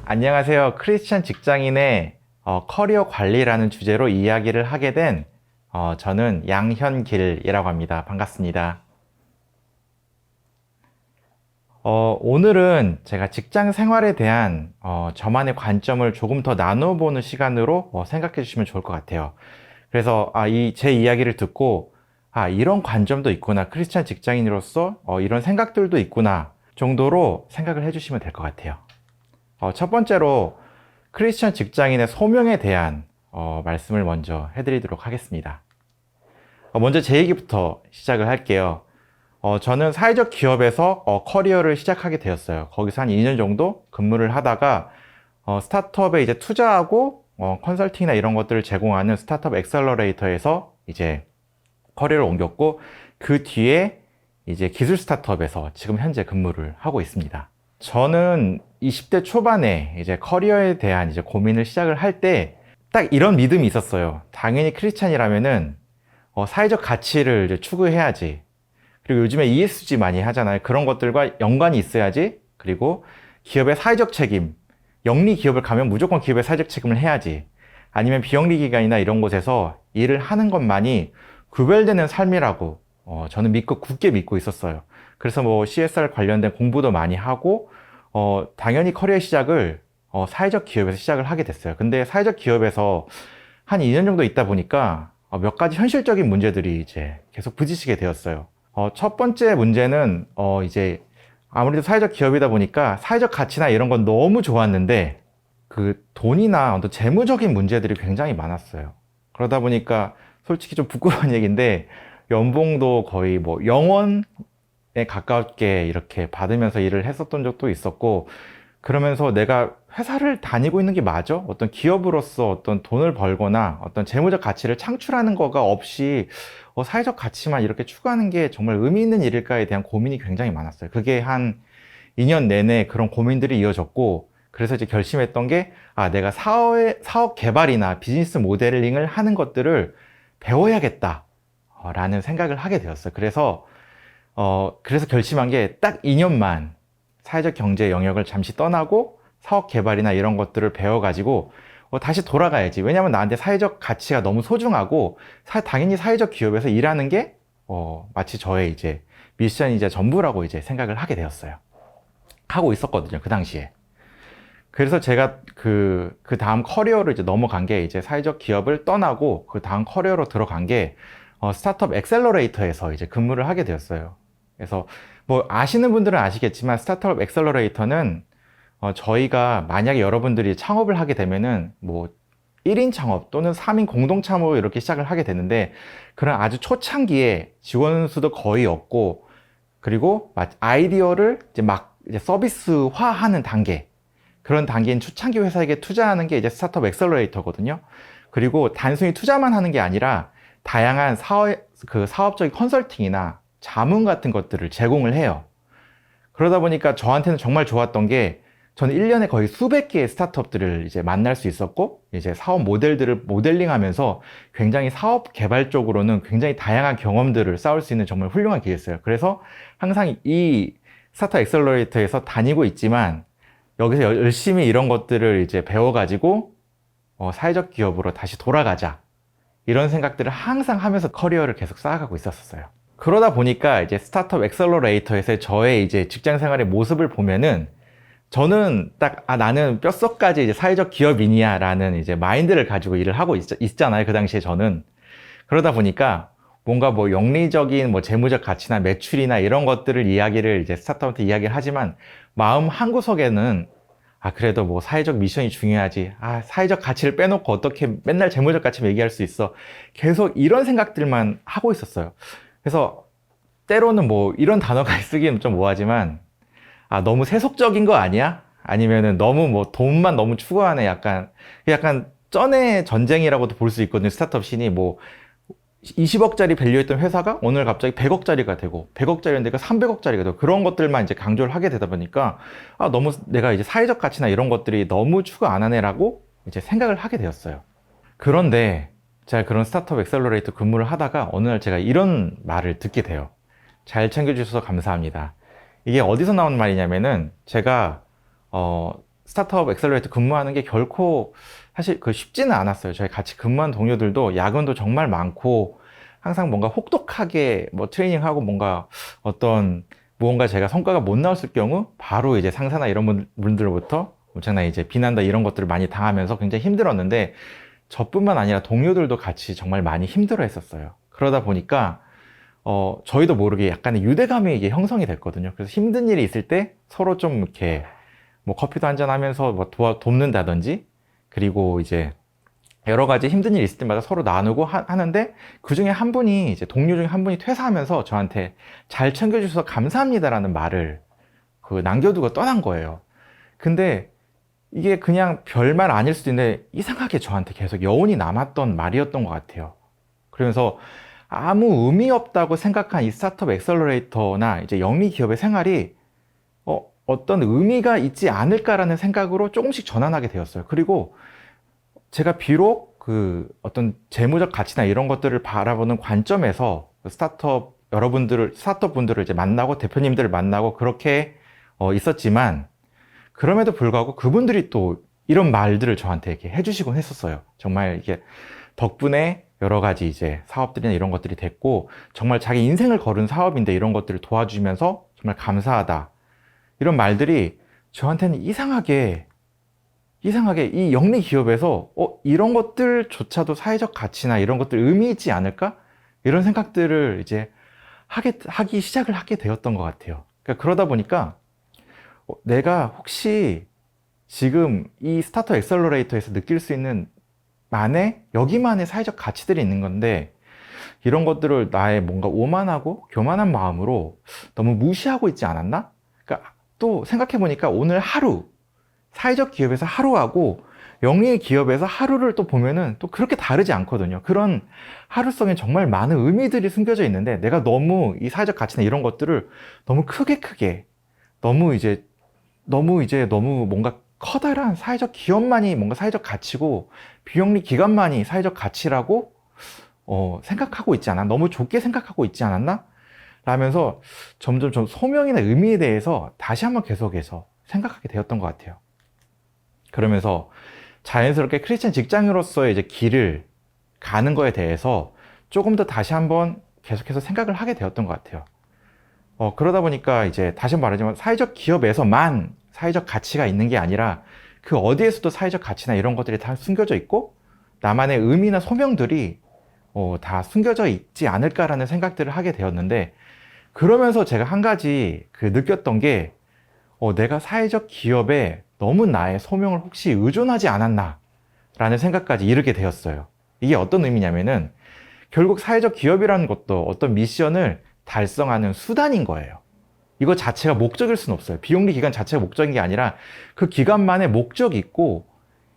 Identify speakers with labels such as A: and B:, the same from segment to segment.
A: 안녕하세요. 크리스찬 직장인의 커리어 관리라는 주제로 이야기를 하게 된 저는 양현길이라고 합니다. 반갑습니다. 오늘은 제가 직장 생활에 대한 저만의 관점을 조금 더 나눠보는 시간으로 생각해 주시면 좋을 것 같아요. 그래서 제 이야기를 듣고 이런 관점도 있구나. 크리스찬 직장인으로서 이런 생각들도 있구나 정도로 생각을 해주시면 될 것 같아요. 첫 번째로 크리스천 직장인의 소명에 대한 말씀을 먼저 해드리도록 하겠습니다. 먼저 제 얘기부터 시작을 할게요. 저는 사회적 기업에서 커리어를 시작하게 되었어요. 거기서 한 2년 정도 근무를 하다가 스타트업에 이제 투자하고 컨설팅이나 이런 것들을 제공하는 스타트업 엑셀러레이터에서 이제 커리어를 옮겼고, 그 뒤에 이제 기술 스타트업에서 지금 현재 근무를 하고 있습니다. 저는 20대 초반에 이제 커리어에 대한 이제 고민을 시작을 할 때 딱 이런 믿음이 있었어요. 당연히 크리스찬이라면은 사회적 가치를 이제 추구해야지. 그리고 요즘에 ESG 많이 하잖아요. 그런 것들과 연관이 있어야지. 그리고 기업의 사회적 책임, 영리 기업을 가면 무조건 기업의 사회적 책임을 해야지. 아니면 비영리 기관이나 이런 곳에서 일을 하는 것만이 구별되는 삶이라고 저는 굳게 믿고 있었어요. 그래서 뭐 CSR 관련된 공부도 많이 하고 당연히 커리어 시작을 사회적 기업에서 시작을 하게 됐어요. 근데 사회적 기업에서 한 2년 정도 있다 보니까 몇 가지 현실적인 문제들이 이제 계속 부딪히게 되었어요. 첫 번째 문제는 이제 아무래도 사회적 기업이다 보니까 사회적 가치나 이런 건 너무 좋았는데 그 돈이나 어떤 재무적인 문제들이 굉장히 많았어요. 그러다 보니까 솔직히 좀 부끄러운 얘기인데 연봉도 거의 뭐 0원에 가깝게 이렇게 받으면서 일을 했었던 적도 있었고, 그러면서 내가 회사를 다니고 있는 게 맞아? 어떤 기업으로서 어떤 돈을 벌거나 어떤 재무적 가치를 창출하는 거가 없이 사회적 가치만 이렇게 추구하는 게 정말 의미 있는 일일까에 대한 고민이 굉장히 많았어요. 그게 한 2년 내내 그런 고민들이 이어졌고, 그래서 이제 결심했던 게 내가 사업 개발이나 비즈니스 모델링을 하는 것들을 배워야겠다 라는 생각을 하게 되었어요. 그래서 결심한 게 딱 2년만 사회적 경제 영역을 잠시 떠나고 사업 개발이나 이런 것들을 배워가지고 다시 돌아가야지. 왜냐면 나한테 사회적 가치가 너무 소중하고 당연히 사회적 기업에서 일하는 게 마치 저의 이제 미션이자 전부라고 이제 생각을 하게 되었어요. 하고 있었거든요, 그 당시에. 그래서 제가 그 다음 커리어로 이제 넘어간 게 이제 사회적 기업을 떠나고 그 다음 커리어로 들어간 게 스타트업 엑셀러레이터에서 이제 근무를 하게 되었어요. 그래서 뭐 아시는 분들은 아시겠지만 스타트업 엑셀러레이터는 저희가 만약에 여러분들이 창업을 하게 되면은 뭐 1인 창업 또는 3인 공동 창업 이렇게 시작을 하게 되는데, 그런 아주 초창기에 지원 수도 거의 없고, 그리고 아이디어를 이제 서비스화하는 단계, 그런 단계인 초창기 회사에게 투자하는 게 이제 스타트업 엑셀러레이터거든요. 그리고 단순히 투자만 하는 게 아니라 다양한 사업적인 컨설팅이나 자문 같은 것들을 제공을 해요. 그러다 보니까 저한테는 정말 좋았던 게, 저는 1년에 거의 수백 개의 스타트업들을 이제 만날 수 있었고, 이제 사업 모델들을 모델링 하면서 굉장히 사업 개발 쪽으로는 굉장히 다양한 경험들을 쌓을 수 있는 정말 훌륭한 기회였어요. 그래서 항상 이 스타트업 엑셀러레이터에서 다니고 있지만, 여기서 열심히 이런 것들을 이제 배워가지고 사회적 기업으로 다시 돌아가자, 이런 생각들을 항상 하면서 커리어를 계속 쌓아가고 있었어요. 그러다 보니까 이제 스타트업 엑셀러레이터에서 저의 이제 직장 생활의 모습을 보면은, 저는 딱 나는 뼛속까지 이제 사회적 기업인이야 라는 이제 마인드를 가지고 일을 하고 있잖아요, 그 당시에 저는. 그러다 보니까 뭔가 뭐 영리적인 뭐 재무적 가치나 매출이나 이런 것들을 이야기를 이제 스타트업한테 이야기를 하지만, 마음 한구석에는 그래도 뭐 사회적 미션이 중요하지. 사회적 가치를 빼놓고 어떻게 맨날 재무적 가치 얘기할 수 있어. 계속 이런 생각들만 하고 있었어요. 그래서 때로는 뭐 이런 단어가 쓰기는 좀 뭐하지만, 너무 세속적인 거 아니야? 아니면은 너무 뭐 돈만 너무 추구하네. 약간 쩐의 전쟁이라고도 볼 수 있거든요. 스타트업 신이 뭐 20억짜리 밸류했던 회사가 오늘 갑자기 100억짜리가 되고, 100억짜리였는데 그 300억짜리가 되고, 그런 것들만 이제 강조를 하게 되다 보니까 너무 내가 이제 사회적 가치나 이런 것들이 너무 추구 안 하네라고 이제 생각을 하게 되었어요. 그런데 제가 그런 스타트업 엑셀러레이터 근무를 하다가 어느 날 제가 이런 말을 듣게 돼요. 잘 챙겨주셔서 감사합니다. 이게 어디서 나온 말이냐면은, 제가 스타트업 엑셀러레이터 근무하는 게 결코 사실 그 쉽지는 않았어요. 저희 같이 근무한 동료들도 야근도 정말 많고 항상 뭔가 혹독하게 뭐 트레이닝하고 뭔가 어떤 무언가 제가 성과가 못 나왔을 경우 바로 이제 상사나 이런 분들로부터 엄청나게 이제 비난다 이런 것들을 많이 당하면서 굉장히 힘들었는데 저뿐만 아니라 동료들도 같이 정말 많이 힘들어 했었어요. 그러다 보니까 저희도 모르게 약간의 유대감이 이게 형성이 됐거든요. 그래서 힘든 일이 있을 때 서로 좀 이렇게 뭐 커피도 한잔 하면서 뭐 돕는다든지 그리고 이제 여러 가지 힘든 일 있을 때마다 서로 나누고 하는데 그 중에 한 분이 이제 동료 중에 한 분이 퇴사하면서 저한테 잘 챙겨주셔서 감사합니다라는 말을 그 남겨두고 떠난 거예요. 근데 이게 그냥 별말 아닐 수도 있는데 이상하게 저한테 계속 여운이 남았던 말이었던 것 같아요. 그러면서 아무 의미 없다고 생각한 이 스타트업 엑셀러레이터나 이제 영리 기업의 생활이 어떤 의미가 있지 않을까라는 생각으로 조금씩 전환하게 되었어요. 그리고 제가 비록 그 어떤 재무적 가치나 이런 것들을 바라보는 관점에서 스타트업 분들을 이제 만나고 대표님들을 만나고 그렇게 있었지만 그럼에도 불구하고 그분들이 또 이런 말들을 저한테 이렇게 해주시곤 했었어요. 정말 이게 덕분에 여러 가지 이제 사업들이나 이런 것들이 됐고 정말 자기 인생을 걸은 사업인데 이런 것들을 도와주면서 정말 감사하다. 이런 말들이 저한테는 이상하게 이 영리 기업에서 이런 것들조차도 사회적 가치나 이런 것들 의미 있지 않을까? 이런 생각들을 이제 하기 시작을 하게 되었던 것 같아요. 그러니까 그러다 보니까 내가 혹시 지금 이 스타트업 엑셀러레이터에서 느낄 수 있는 여기만의 사회적 가치들이 있는 건데 이런 것들을 나의 뭔가 오만하고 교만한 마음으로 너무 무시하고 있지 않았나? 그러니까 또 생각해보니까 오늘 하루 사회적 기업에서 하루하고 영리 기업에서 하루를 또 보면은 또 그렇게 다르지 않거든요. 그런 하루성에 정말 많은 의미들이 숨겨져 있는데 내가 너무 이 사회적 가치나 이런 것들을 너무 크게 너무 뭔가 커다란 사회적 기업만이 뭔가 사회적 가치고 비영리 기관만이 사회적 가치라고 생각하고 있지 않아? 너무 좁게 생각하고 있지 않았나? 라면서 점점 좀 소명이나 의미에 대해서 다시 한번 계속해서 생각하게 되었던 것 같아요. 그러면서 자연스럽게 크리스찬 직장인으로서의 이제 길을 가는 거에 대해서 조금 더 다시 한번 계속해서 생각을 하게 되었던 것 같아요. 그러다 보니까 이제 다시 한번 말하지만 사회적 기업에서만 사회적 가치가 있는 게 아니라 그 어디에서도 사회적 가치나 이런 것들이 다 숨겨져 있고 나만의 의미나 소명들이 다 숨겨져 있지 않을까라는 생각들을 하게 되었는데 그러면서 제가 한 가지 느꼈던 게 내가 사회적 기업에 너무 나의 소명을 혹시 의존하지 않았나 라는 생각까지 이르게 되었어요. 이게 어떤 의미냐면은 결국 사회적 기업이라는 것도 어떤 미션을 달성하는 수단인 거예요. 이거 자체가 목적일 수는 없어요. 비영리 기관 자체가 목적인 게 아니라 그 기관만의 목적이 있고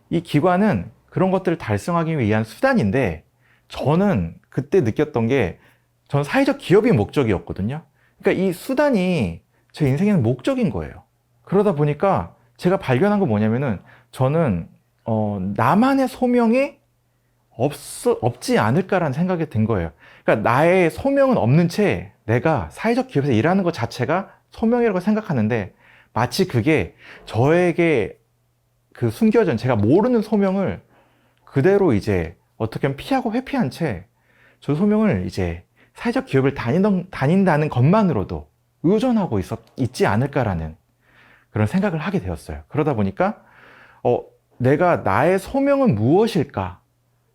A: 이 기관은 그런 것들을 달성하기 위한 수단인데 저는 그때 느꼈던 게 전 사회적 기업이 목적이었거든요. 그러니까 이 수단이 제 인생에는 목적인 거예요. 그러다 보니까 제가 발견한 건 뭐냐면은 저는 나만의 소명이 없지 않을까라는 생각이 든 거예요. 그러니까 나의 소명은 없는 채 내가 사회적 기업에서 일하는 것 자체가 소명이라고 생각하는데 마치 그게 저에게 그 숨겨진 제가 모르는 소명을 그대로 이제 어떻게 보면 피하고 회피한 채 저 소명을 이제 사회적 기업을 다닌다는 것만으로도 의존하고 있지 않을까라는 그런 생각을 하게 되었어요. 그러다 보니까 내가 나의 소명은 무엇일까?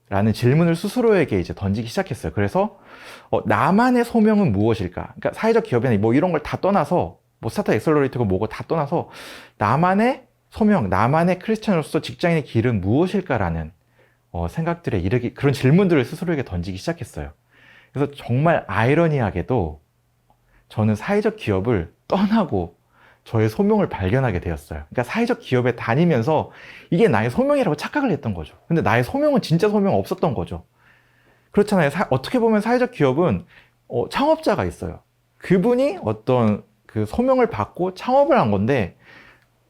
A: 라는 질문을 스스로에게 이제 던지기 시작했어요. 그래서 나만의 소명은 무엇일까? 그러니까 사회적 기업이나 뭐 이런 걸 다 떠나서 뭐 스타트업 엑셀러레이터고 뭐고 다 떠나서 나만의 소명, 나만의 크리스찬으로서 직장인의 길은 무엇일까라는 생각들에 그런 질문들을 스스로에게 던지기 시작했어요. 그래서 정말 아이러니하게도 저는 사회적 기업을 떠나고 저의 소명을 발견하게 되었어요. 그러니까 사회적 기업에 다니면서 이게 나의 소명이라고 착각을 했던 거죠. 근데 나의 소명은 진짜 소명 없었던 거죠. 그렇잖아요. 어떻게 보면 사회적 기업은 창업자가 있어요. 그분이 어떤 그 소명을 받고 창업을 한 건데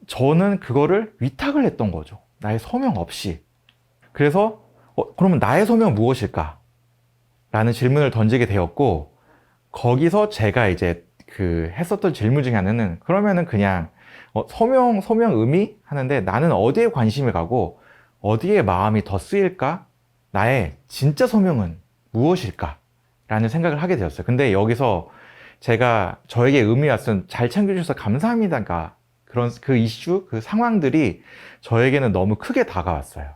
A: 저는 그거를 위탁을 했던 거죠. 나의 소명 없이. 그래서 그러면 나의 소명은 무엇일까? 라는 질문을 던지게 되었고 거기서 제가 이제 했었던 질문 중에 하나는 그러면은 그냥 소명 의미 하는데 나는 어디에 관심을 가고 어디에 마음이 더 쓰일까? 나의 진짜 소명은 무엇일까? 라는 생각을 하게 되었어요. 근데 여기서 제가 저에게 의미 왔은 잘 챙겨주셔서 감사합니다가 그런 그 이슈, 그 상황들이 저에게는 너무 크게 다가왔어요.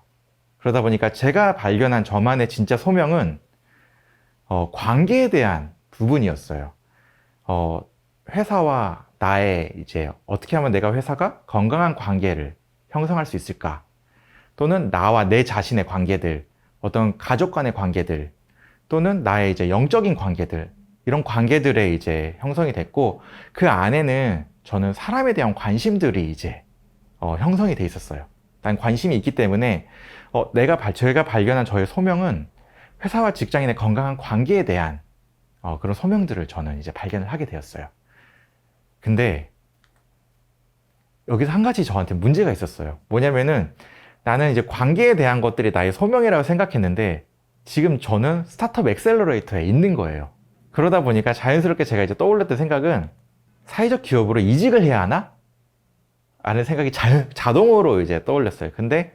A: 그러다 보니까 제가 발견한 저만의 진짜 소명은 관계에 대한 부분이었어요. 회사와 나의 이제 어떻게 하면 내가 회사가 건강한 관계를 형성할 수 있을까? 또는 나와 내 자신의 관계들, 어떤 가족 간의 관계들, 또는 나의 이제 영적인 관계들, 이런 관계들의 이제 형성이 됐고, 그 안에는 저는 사람에 대한 관심들이 이제 형성이 돼 있었어요. 난 관심이 있기 때문에 제가 발견한 저의 소명은 회사와 직장인의 건강한 관계에 대한 그런 소명들을 저는 이제 발견을 하게 되었어요. 근데 여기서 한 가지 저한테 문제가 있었어요. 뭐냐면은 나는 이제 관계에 대한 것들이 나의 소명이라고 생각했는데 지금 저는 스타트업 엑셀러레이터에 있는 거예요. 그러다 보니까 자연스럽게 제가 이제 떠올렸던 생각은 사회적 기업으로 이직을 해야 하나? 라는 생각이 자동으로 이제 떠올렸어요. 근데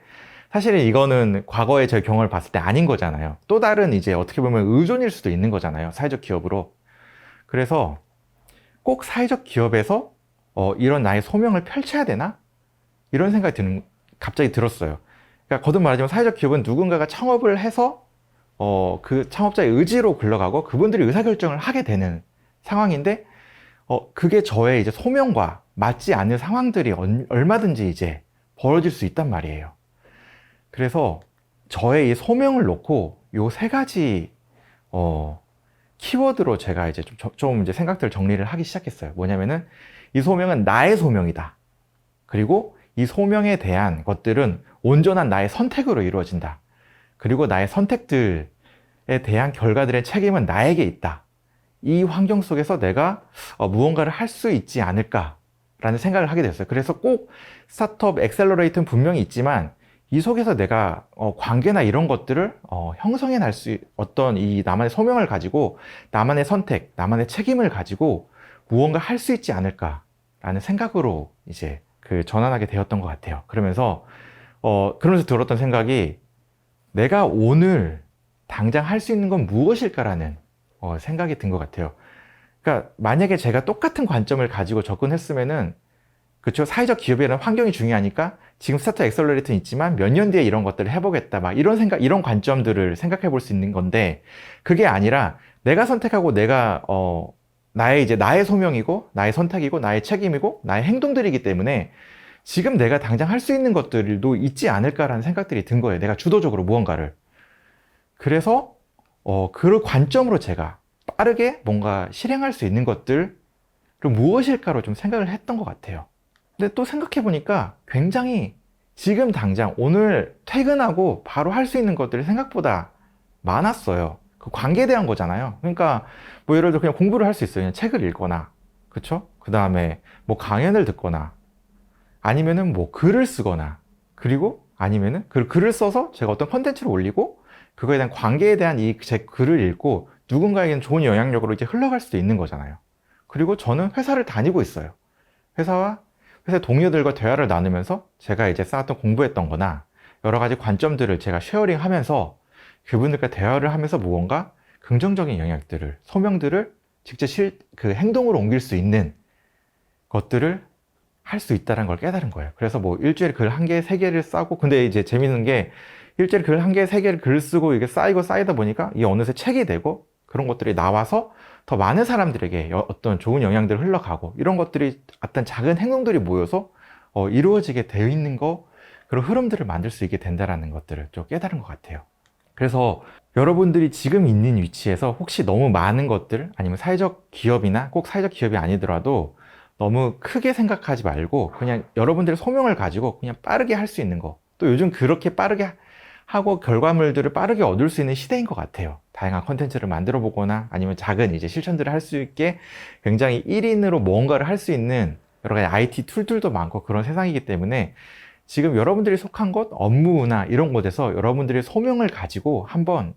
A: 사실은 이거는 과거의 제 경험을 봤을 때 아닌 거잖아요. 또 다른 이제 어떻게 보면 의존일 수도 있는 거잖아요. 사회적 기업으로. 그래서 꼭 사회적 기업에서 이런 나의 소명을 펼쳐야 되나? 이런 생각이 갑자기 들었어요. 그러니까 거듭 말하자면 사회적 기업은 누군가가 창업을 해서 그 창업자의 의지로 굴러가고 그분들이 의사결정을 하게 되는 상황인데 그게 저의 이제 소명과 맞지 않는 상황들이 얼마든지 이제 벌어질 수 있단 말이에요. 그래서 저의 이 소명을 놓고 요 세 가지 키워드로 제가 이제 좀 이제 생각들 정리를 하기 시작했어요. 뭐냐면은 이 소명은 나의 소명이다. 그리고 이 소명에 대한 것들은 온전한 나의 선택으로 이루어진다. 그리고 나의 선택들에 대한 결과들의 책임은 나에게 있다. 이 환경 속에서 내가 무언가를 할 수 있지 않을까라는 생각을 하게 됐어요. 그래서 꼭 스타트업 엑셀러레이터는 분명히 있지만 이 속에서 내가 관계나 이런 것들을 형성해 날 수 어떤 이 나만의 소명을 가지고 나만의 선택, 나만의 책임을 가지고 무언가 할 수 있지 않을까라는 생각으로 이제 전환하게 되었던 것 같아요. 그러면서 들었던 생각이 내가 오늘 당장 할 수 있는 건 무엇일까라는 생각이 든 것 같아요. 그러니까 만약에 제가 똑같은 관점을 가지고 접근했으면은 그렇죠. 사회적 기업이라는 환경이 중요하니까 지금 스타트업 엑셀러레이터는 있지만 몇 년 뒤에 이런 것들을 해보겠다. 막 이런 관점들을 생각해 볼 수 있는 건데 그게 아니라 내가 선택하고 나의 소명이고 나의 선택이고 나의 책임이고 나의 행동들이기 때문에 지금 내가 당장 할 수 있는 것들도 있지 않을까라는 생각들이 든 거예요. 내가 주도적으로 무언가를. 그래서 그 관점으로 제가 빠르게 뭔가 실행할 수 있는 것들 무엇일까로 좀 생각을 했던 것 같아요. 근데 또 생각해 보니까 굉장히 지금 당장 오늘 퇴근하고 바로 할 수 있는 것들이 생각보다 많았어요. 그 관계에 대한 거잖아요. 그러니까 뭐 예를 들어 그냥 공부를 할 수 있어요. 그냥 책을 읽거나, 그쵸? 그 다음에 뭐 강연을 듣거나, 아니면은 뭐 글을 쓰거나, 그리고 아니면은 글을 써서 제가 어떤 컨텐츠를 올리고 그거에 대한 관계에 대한 제 글을 읽고 누군가에게는 좋은 영향력으로 이제 흘러갈 수도 있는 거잖아요. 그리고 저는 회사를 다니고 있어요. 회사 동료들과 대화를 나누면서 제가 이제 쌓았던 공부했던 거나 여러 가지 관점들을 제가 쉐어링 하면서 그분들과 대화를 하면서 무언가 긍정적인 영향들을, 소명들을 직접 행동으로 옮길 수 있는 것들을 할 수 있다는 걸 깨달은 거예요. 그래서 뭐 일주일에 글 한 개, 세 개를 싸고, 근데 이제 재밌는 게 일주일에 글 한 개, 세 개를 글 쓰고 이게 쌓이다 보니까 이게 어느새 책이 되고 그런 것들이 나와서 더 많은 사람들에게 어떤 좋은 영향들이 흘러가고 이런 것들이 어떤 작은 행동들이 모여서 이루어지게 되어 있는 그런 흐름들을 만들 수 있게 된다는 것들을 좀 깨달은 것 같아요. 그래서 여러분들이 지금 있는 위치에서 혹시 너무 많은 것들 아니면 사회적 기업이나 꼭 사회적 기업이 아니더라도 너무 크게 생각하지 말고 그냥 여러분들의 소명을 가지고 그냥 빠르게 할 수 있는 거, 또 요즘 그렇게 빠르게 하고 결과물들을 빠르게 얻을 수 있는 시대인 것 같아요. 다양한 컨텐츠를 만들어 보거나 아니면 작은 이제 실천들을 할 수 있게 굉장히 1인으로 뭔가를 할 수 있는 여러 가지 IT 툴들도 많고 그런 세상이기 때문에 지금 여러분들이 속한 곳, 업무나 이런 곳에서 여러분들의 소명을 가지고 한번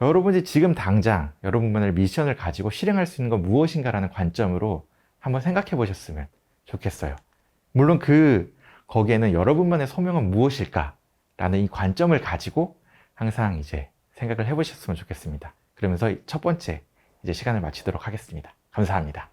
A: 여러분이 지금 당장 여러분만의 미션을 가지고 실행할 수 있는 건 무엇인가라는 관점으로 한번 생각해 보셨으면 좋겠어요. 물론 거기에는 여러분만의 소명은 무엇일까라는 이 관점을 가지고 항상 이제 생각을 해보셨으면 좋겠습니다. 그러면서 첫 번째 이제 시간을 마치도록 하겠습니다. 감사합니다.